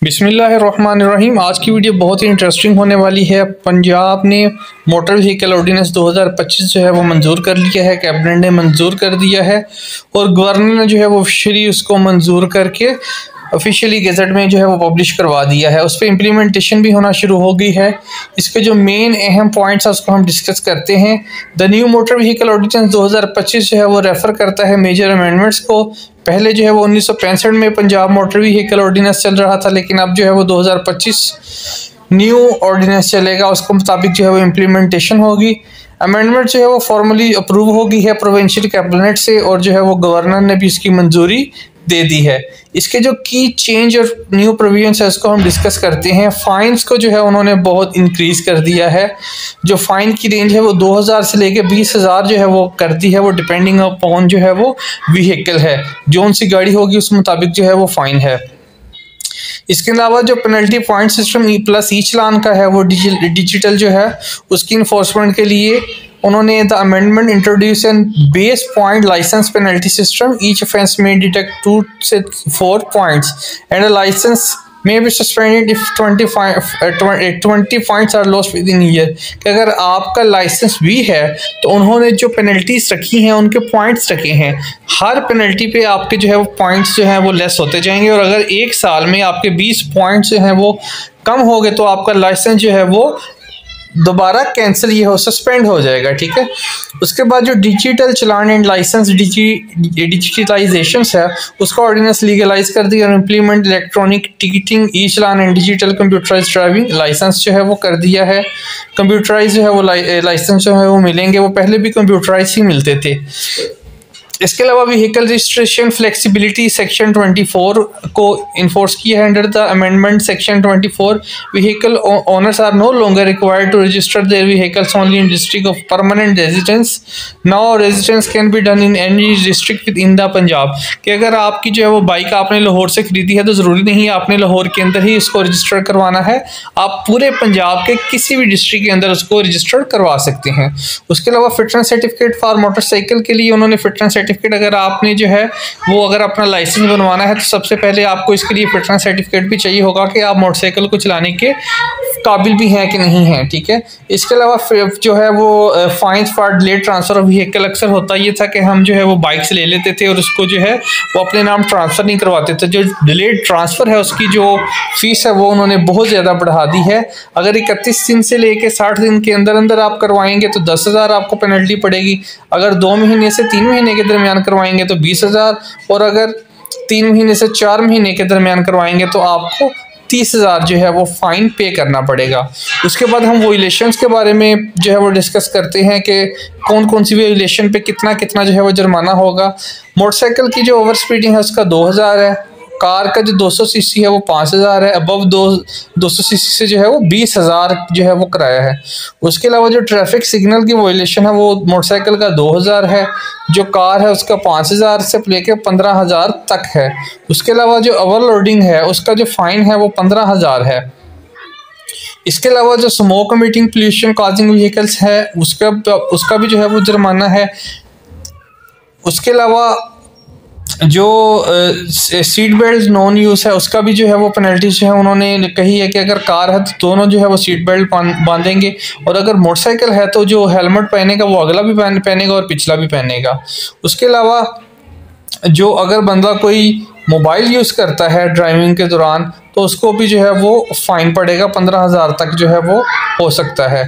बिस्मिल्लाहिर्रहमानिर्रहीम। आज की वीडियो बहुत ही इंटरेस्टिंग होने वाली है। पंजाब ने मोटर व्हीकल ऑर्डिनेंस 2025 जो है वो मंजूर कर लिया है, कैबिनेट ने मंजूर कर दिया है और गवर्नर ने जो है वो ऑफिशियली उसको मंजूर करके ऑफिशियली गज़ट में जो है वो पब्लिश करवा दिया है। उस पर इम्प्लीमेंटेशन भी होना शुरू हो गई है। इसके जो मेन अहम पॉइंट्स हैं उसको हम डिस्कस करते हैं। The new motor vehicle ordinance 2025 जो है वो रेफ़र करता है मेजर अमेंडमेंट्स को। पहले जो है वो 1965 में पंजाब मोटर व्हीकल ऑर्डिनेंस चल रहा था, लेकिन अब जो है वो 2025 न्यू ऑर्डिनेंस चलेगा। उसके मुताबिक जो है वो इम्प्लीमेंटेशन होगी। अमेंडमेंट जो है वो फॉर्मली अप्रूव हो गई है प्रोविंशियल कैबिनेट से और जो है वो गवर्नर ने भी इसकी मंजूरी दे दी है। इसके जो की चेंज और न्यू प्रोविजंस है उसको हम डिस्कस करते हैं। फाइन्स को जो है उन्होंने बहुत इंक्रीज़ कर दिया है। जो फ़ाइन की रेंज है वो 2000 से लेके 20,000 जो है वो कर दी है। वो डिपेंडिंग अपॉन जो है वो व्हीकल है, जो सी गाड़ी होगी उस मुताबिक जो है वो फ़ाइन है। इसके अलावा जो पेनल्टी पॉइंट सिस्टम प्लस ई चालान का है वो डिजिटल जो है उसकी इन्फोर्समेंट के लिए उन्होंने the amendment introduce an base point licence penalty system. Each offence में डिटेक्ट 2 से 4 points and a licence may be suspended if 20 points are lost within year. कि अगर आपका लाइसेंस भी है तो उन्होंने जो पेनल्टीज रखी हैं उनके पॉइंट्स रखे हैं। हर पेनल्टी पे आपके जो है वो पॉइंट्स जो हैं वो लेस होते जाएंगे और अगर एक साल में आपके 20 पॉइंट्स जो हैं वो कम हो गए तो आपका लाइसेंस जो है वो दोबारा कैंसिल ये हो सस्पेंड हो जाएगा। ठीक है। उसके बाद जो digital challan and licence digitalization है उसका ऑर्डिनेंस लीगलाइज कर दिया और implement electronic ticketing e challan and digital computerize driving licence जो है वो कर दिया है। कंप्यूटराइज जो है वो लाइसेंस जो है वो मिलेंगे, वो पहले भी कंप्यूटराइज ही मिलते थे। इसके अलावा व्हीकल रजिस्ट्रेशन फ्लेक्सिबिलिटी सेक्शन 24 को इन्फोर्स किया है under the amendment section 24। Vehicle owners are no longer required to register their vehicles only in district of permanent residence. Now residence can be done in any district within the Punjab. कि अगर आपकी जो है वो bike आपने लाहौर से खरीदी है तो ज़रूरी नहीं है आपने लाहौर के अंदर ही इसको रजिस्टर करवाना है, आप पूरे पंजाब के किसी भी डिस्ट्रिक्ट के अंदर उसको रजिस्टर करवा सकते हैं। उसके अलावा फिटनेस सर्टिफिकेट फॉर मोटरसाइकिल के लिए उन्होंने फिटनेस सर्टिफिकेट अगर आपने जो है वो अगर अपना लाइसेंस बनवाना है तो सबसे पहले आपको इसके लिए फिटनेस सर्टिफिकेट भी चाहिए होगा कि आप मोटरसाइकिल को चलाने के काबिल भी हैं कि नहीं हैं। ठीक है। इसके अलावा जो है वो fines for delayed transfer of vehicle, अक्सर होता ये था कि हम जो है वो बाइक से ले लेते थे और उसको जो है वो अपने नाम ट्रांसफ़र नहीं करवाते थे। जो डिलेड ट्रांसफ़र है उसकी जो फीस है वो उन्होंने बहुत ज़्यादा बढ़ा दी है। अगर 31 दिन से लेके 60 दिन के अंदर अंदर आप करवाएंगे तो 10,000 आपको पेनल्टी पड़ेगी। अगर 2 महीने से 3 महीने के दरमियान करवाएंगे तो 20,000 और अगर 3 महीने से 4 महीने के दरमियान करवाएंगे तो आपको 30,000 जो है वो फ़ाइन पे करना पड़ेगा। उसके बाद हम वोलेशंस के बारे में जो है वो डिस्कस करते हैं कि कौन कौन सी वोलेशन पे कितना कितना जो है वो जुर्माना होगा। मोटरसाइकिल की जो ओवर स्पीडिंग है उसका 2,000 है। कार का जो 200 सीसी है वो 5,000 है। अबव 200 सीसी से जो है वो 20,000 जो है वो किराया है। उसके अलावा जो ट्रैफिक सिग्नल की वोलेशन है वो मोटरसाइकिल का 2,000 है। जो कार है उसका 5,000 से लेकर 15,000 तक है। उसके अलावा जो ओवरलोडिंग है उसका जो फ़ाइन है वो 15,000 है। इसके अलावा जो smoke emitting pollution causing vehicles है उसका भी जो है वो जुर्माना है। उसके अलावा जो सीट बेल्ट नॉन यूज़ है उसका भी जो है वो पेनल्टी जो है उन्होंने कही है कि अगर कार है तो दोनों जो है वो सीट बेल्ट बांधेंगे और अगर मोटरसाइकिल है तो जो हेलमेट पहनेगा वो अगला भी पहनेगा और पिछला भी पहनेगा। उसके अलावा जो अगर बंदा कोई मोबाइल यूज़ करता है ड्राइविंग के दौरान तो उसको भी जो है वो फ़ाइन पड़ेगा, 15,000 तक जो है वो हो सकता है।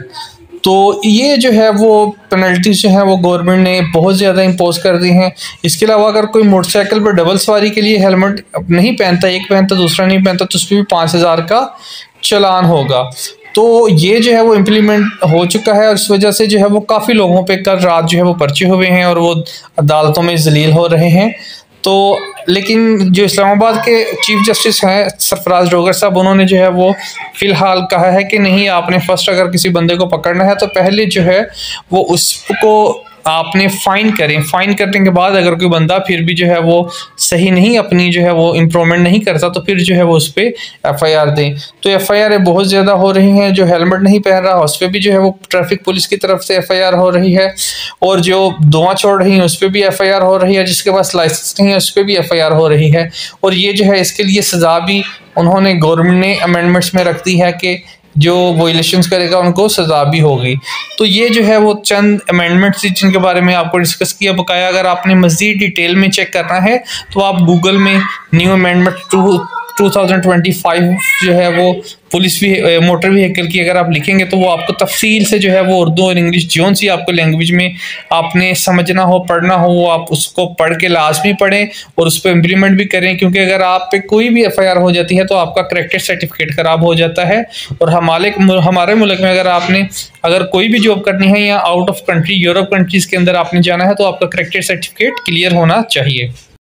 तो ये जो है वो पेनल्टीज जो है वो गवर्नमेंट ने बहुत ज़्यादा इम्पोज कर दी हैं। इसके अलावा अगर कोई मोटरसाइकिल पर डबल सवारी के लिए हेलमेट नहीं पहनता, एक पहनता दूसरा नहीं पहनता, तो उस पर भी 5,000 का चालान होगा। तो ये जो है वो इम्प्लीमेंट हो चुका है और इस वजह से जो है वो काफ़ी लोगों पे कल रात जो है वो पर्चे हुए हैं और वो अदालतों में जलील हो रहे हैं। तो लेकिन जो इस्लामाबाद के चीफ जस्टिस हैं सरफराज डोगर साहब, उन्होंने जो है वो फ़िलहाल कहा है कि नहीं, आपने फर्स्ट अगर किसी बंदे को पकड़ना है तो पहले जो है वो उसको आपने फ़ाइन करें। फ़ाइन करने के बाद अगर कोई बंदा फिर भी जो है वो सही नहीं अपनी जो है वो इम्प्रूवमेंट नहीं करता तो फिर जो है वो उस पर FIR दें। तो FIR बहुत ज़्यादा हो रही हैं। जो हेलमेट नहीं पहन रहा उस पर भी जो है वो ट्रैफिक पुलिस की तरफ से FIR हो रही है और जो धुआं छोड़ रही है उस पर भी FIR हो रही है, जिसके पास लाइसेंस नहीं है उस पर भी FIR हो रही है। और ये जो है इसके लिए सज़ा भी उन्होंने गवर्नमेंट ने अमेंडमेंट्स में रख दी है कि जो वोलेशंस करेगा उनको सज़ा भी होगी। तो ये जो है वो चंद अमेंडमेंट्स जिनके बारे में आपको डिस्कस किया। बकाया अगर आपने मज़ीद डिटेल में चेक करना है तो आप गूगल में न्यू अमेंडमेंट 2025 जो है वो पुलिस भी मोटर व्हीकल की अगर आप लिखेंगे तो वो आपको तफसील से जो है वो उर्दू और इंग्लिश जोन सी आपको लैंग्वेज में आपने समझना हो पढ़ना हो वो आप उसको पढ़ के लाजमी पढ़ें और उस पर इम्प्लीमेंट भी करें, क्योंकि अगर आप पे कोई भी FIR हो जाती है तो आपका करेक्टर सर्टिफिकेट ख़राब हो जाता है। और हमारे मुल्क में अगर कोई भी जॉब करनी है या out of country Europe countries के अंदर आपने जाना है तो आपका करेक्टर सर्टिफिकेट क्लियर होना चाहिए।